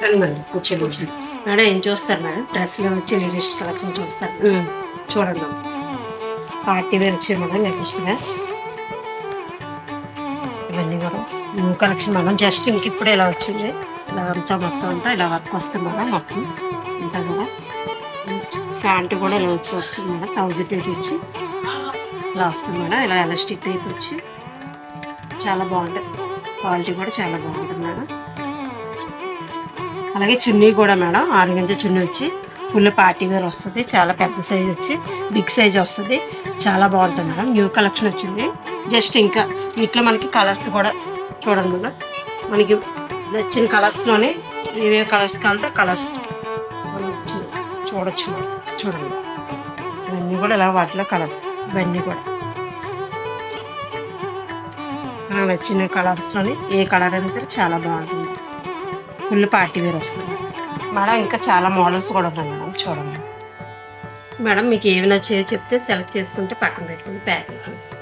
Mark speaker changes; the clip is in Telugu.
Speaker 1: రండి మేడం కూర్చోండి.
Speaker 2: మేడం ఏం చూస్తారు మేడం? డ్రెస్లో వచ్చి లేటెస్ట్ కలెక్షన్ చూస్తారు మేడం.
Speaker 1: చూడండి మేడం.
Speaker 2: పార్టీ వేర్ వచ్చాయి మేడం లేటెస్ట్గా.
Speaker 1: ఇవన్నీ కూడా
Speaker 2: న్యూ కలెక్షన్ మేడం. జస్ట్ ఇంక ఇప్పుడే ఇలా వచ్చింది. ఇలా అంతా మొత్తం అంతా ఇలా వర్క్ వస్తుంది మేడం. మొత్తం అంతా కూడా ప్యాంట్ కూడా ఇలా వచ్చి వస్తుంది మేడం. బ్లౌజ్ టైప్ వచ్చి ఇలా వస్తుంది మేడం. ఇలా ఎలాస్టిక్ టైప్ వచ్చి చాలా బాగుంటుంది. క్వాలిటీ కూడా చాలా బాగుంటుంది మేడం. అలాగే చున్నీ కూడా మేడం 6 గంజ చున్నీ వచ్చి ఫుల్ పార్టీ వేర్ వస్తుంది. చాలా పెద్ద సైజ్ వచ్చి బిగ్ సైజ్ వస్తుంది. చాలా బాగుంటుంది మేడం. న్యూ కలెక్షన్ వచ్చింది. జస్ట్ ఇంకా వీటిలో మనకి కలర్స్ కూడా చూడండి మేడం. మనకి నచ్చిన కలర్స్లోనే ఏవే కలర్స్ కావాలంటే కలర్స్ చూడొచ్చు మేడం. చూడండి ఇవన్నీ కూడా ఇలా వాటిలో కలర్స్ ఇవన్నీ కూడా మనకు నచ్చిన కలర్స్లోని ఏ కలర్ అయినా సరే చాలా బాగుంటుంది. ఫుల్ పార్టీ వేర్ వస్తుంది మేడం. ఇంకా చాలా మోడల్స్ కూడా ఉన్నాయి మేడం. చూడండి మేడం, మీకు ఏమి నచ్చాయో చెప్తే సెలెక్ట్ చేసుకుంటే పక్కన పెట్టుకుని ప్యాకింగ్ చేసి